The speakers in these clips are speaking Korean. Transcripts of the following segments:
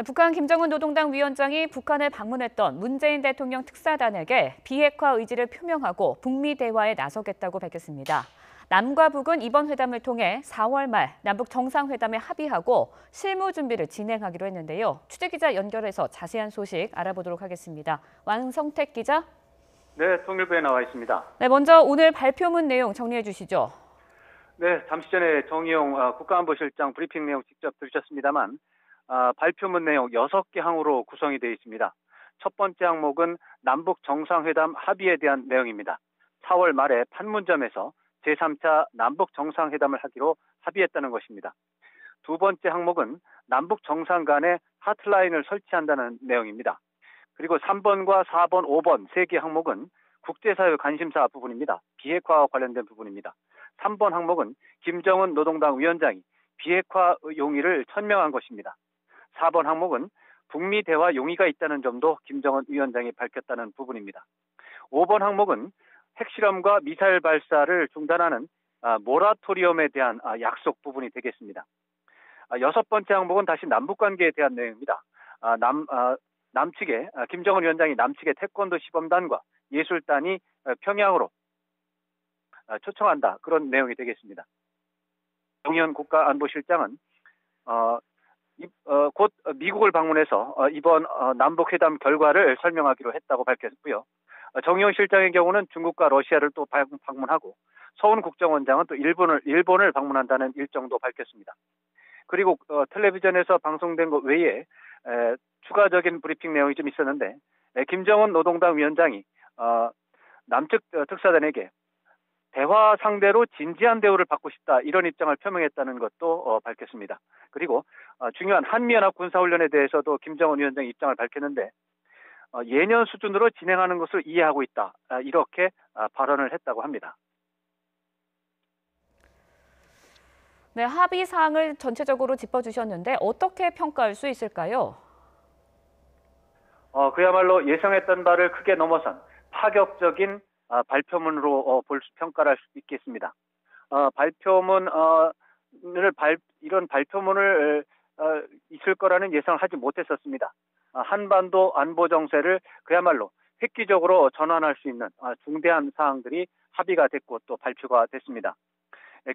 북한 김정은 노동당 위원장이 북한을 방문했던 문재인 대통령 특사단에게 비핵화 의지를 표명하고 북미 대화에 나서겠다고 밝혔습니다. 남과 북은 이번 회담을 통해 4월 말 남북 정상회담에 합의하고 실무 준비를 진행하기로 했는데요. 취재기자 연결해서 자세한 소식 알아보도록 하겠습니다. 왕성택 기자. 네, 통일부에 나와 있습니다. 네, 먼저 오늘 발표문 내용 정리해 주시죠. 네, 잠시 전에 정의용 국가안보실장 브리핑 내용 직접 들으셨습니다만 발표문 내용 6개 항으로 구성이 되어 있습니다. 첫 번째 항목은 남북 정상회담 합의에 대한 내용입니다. 4월 말에 판문점에서 제3차 남북 정상회담을 하기로 합의했다는 것입니다. 두 번째 항목은 남북 정상 간에 하트라인을 설치한다는 내용입니다. 그리고 3번과 4번, 5번 3개 항목은 국제사회 관심사 부분입니다. 비핵화와 관련된 부분입니다. 3번 항목은 김정은 노동당 위원장이 비핵화 용의를 천명한 것입니다. 4번 항목은 북미 대화 용의가 있다는 점도 김정은 위원장이 밝혔다는 부분입니다. 5번 항목은 핵실험과 미사일 발사를 중단하는 모라토리엄에 대한 약속 부분이 되겠습니다. 여섯 번째 항목은 다시 남북관계에 대한 내용입니다. 남측에 김정은 위원장이 남측의 태권도 시범단과 예술단이 평양으로 초청한다. 그런 내용이 되겠습니다. 정의원 국가안보실장은 곧 미국을 방문해서 이번 남북회담 결과를 설명하기로 했다고 밝혔고요. 정의원 실장의 경우는 중국과 러시아를 또 방문하고 서훈 국정원장은 또 일본을 방문한다는 일정도 밝혔습니다. 그리고 텔레비전에서 방송된 것 외에 추가적인 브리핑 내용이 좀 있었는데 김정은 노동당 위원장이 남측 특사단에게 대화 상대로 진지한 대우를 받고 싶다 이런 입장을 표명했다는 것도 밝혔습니다. 그리고 중요한 한미연합 군사훈련에 대해서도 김정은 위원장이 입장을 밝혔는데 예년 수준으로 진행하는 것을 이해하고 있다 이렇게 발언을 했다고 합니다. 네, 합의 사항을 전체적으로 짚어주셨는데 어떻게 평가할 수 있을까요? 그야말로 예상했던 바를 크게 넘어선 파격적인 발표문으로 평가를 할 수 있겠습니다. 이런 발표문을 있을 거라는 예상을 하지 못했었습니다. 한반도 안보 정세를 그야말로 획기적으로 전환할 수 있는 중대한 사항들이 합의가 됐고 또 발표가 됐습니다.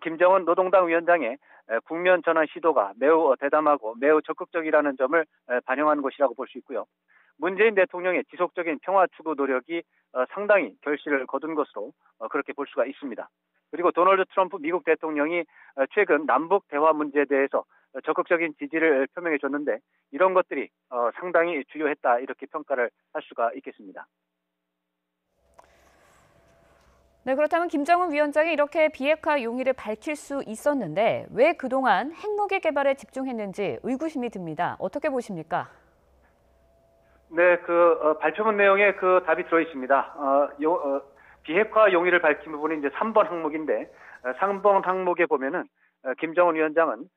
김정은 노동당 위원장의 국면 전환 시도가 매우 대담하고 매우 적극적이라는 점을 반영한 것이라고 볼 수 있고요. 문재인 대통령의 지속적인 평화 추구 노력이 상당히 결실을 거둔 것으로 그렇게 볼 수가 있습니다. 그리고 도널드 트럼프 미국 대통령이 최근 남북 대화 문제에 대해서 적극적인 지지를 표명해 줬는데 이런 것들이 상당히 주요했다 이렇게 평가를 할 수가 있겠습니다. 네, 그렇다면 김정은 위원장이 이렇게 비핵화 용의를 밝힐 수 있었는데 왜 그동안 핵무기 개발에 집중했는지 의구심이 듭니다. 어떻게 보십니까? 네, 발표문 내용에 그 답이 들어 있습니다. 비핵화 용의를 밝힌 부분이 이제 3번 항목인데, 3번 항목에 보면은, 김정은 위원장은,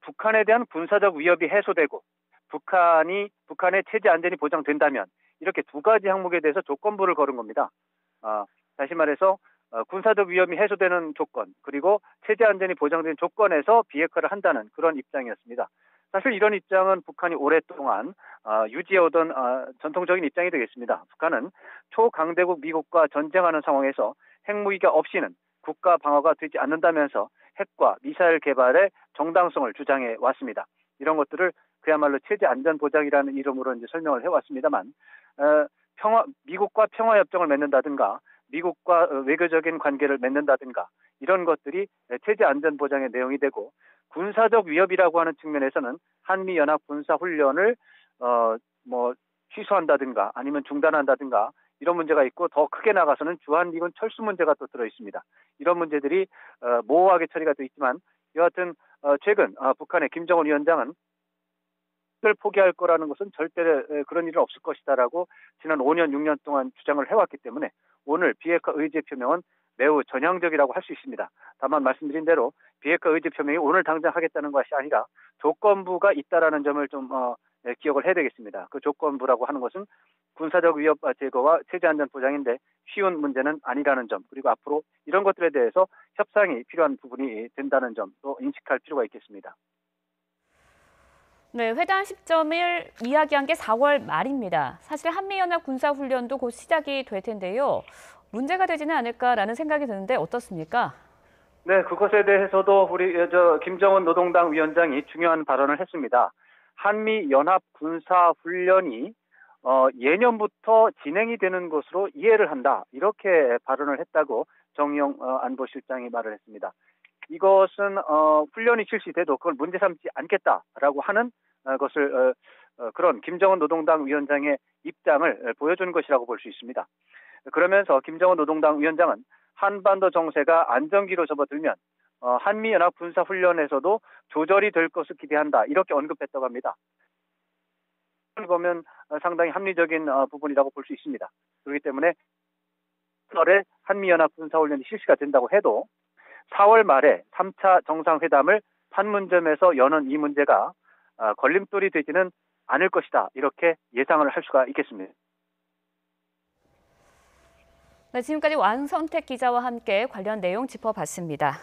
북한에 대한 군사적 위협이 해소되고, 북한의 체제 안전이 보장된다면, 이렇게 두 가지 항목에 대해서 조건부를 걸은 겁니다. 다시 말해서, 군사적 위험이 해소되는 조건, 그리고 체제 안전이 보장된 조건에서 비핵화를 한다는 그런 입장이었습니다. 사실 이런 입장은 북한이 오랫동안 유지해오던 전통적인 입장이 되겠습니다. 북한은 초강대국 미국과 전쟁하는 상황에서 핵무기가 없이는 국가 방어가 되지 않는다면서 핵과 미사일 개발의 정당성을 주장해 왔습니다. 이런 것들을 그야말로 체제 안전 보장이라는 이름으로 이제 설명을 해왔습니다만 미국과 평화협정을 맺는다든가 미국과 외교적인 관계를 맺는다든가 이런 것들이 체제 안전 보장의 내용이 되고 군사적 위협이라고 하는 측면에서는 한미연합 군사훈련을 취소한다든가 아니면 중단한다든가 이런 문제가 있고 더 크게 나가서는 주한미군 철수 문제가 또 들어 있습니다. 이런 문제들이 모호하게 처리가 되어 있지만 여하튼 최근 북한의 김정은 위원장은 을 포기할 거라는 것은 절대 그런 일은 없을 것이다라고 지난 5년, 6년 동안 주장을 해왔기 때문에 오늘 비핵화 의지 표명은 매우 전향적이라고 할 수 있습니다. 다만 말씀드린 대로 비핵화 의지 표명이 오늘 당장 하겠다는 것이 아니라 조건부가 있다라는 점을 좀 기억을 해야 되겠습니다. 그 조건부라고 하는 것은 군사적 위협 제거와 체제 안전 보장인데 쉬운 문제는 아니라는 점 그리고 앞으로 이런 것들에 대해서 협상이 필요한 부분이 된다는 점도 인식할 필요가 있겠습니다. 네, 회담 시점을 이야기한 게 4월 말입니다. 사실 한미연합 군사훈련도 곧 시작이 될 텐데요. 문제가 되지는 않을까라는 생각이 드는데 어떻습니까? 네, 그것에 대해서도 우리 김정은 노동당 위원장이 중요한 발언을 했습니다. 한미 연합 군사 훈련이 예년부터 진행이 되는 것으로 이해를 한다. 이렇게 발언을 했다고 정의용 안보실장이 말을 했습니다. 이것은 훈련이 실시돼도 그걸 문제 삼지 않겠다라고 하는 것을 그런 김정은 노동당 위원장의 입장을 보여준 것이라고 볼 수 있습니다. 그러면서 김정은 노동당 위원장은 한반도 정세가 안정기로 접어들면 한미연합 군사훈련에서도 조절이 될 것을 기대한다. 이렇게 언급했다고 합니다. 이걸 보면 상당히 합리적인 부분이라고 볼 수 있습니다. 그렇기 때문에 4월에 한미연합 군사훈련이 실시가 된다고 해도 4월 말에 3차 정상회담을 판문점에서 여는 이 문제가 걸림돌이 되지는 않을 것이다. 이렇게 예상을 할 수가 있겠습니다. 네, 지금까지 왕선택 기자와 함께 관련 내용 짚어봤습니다.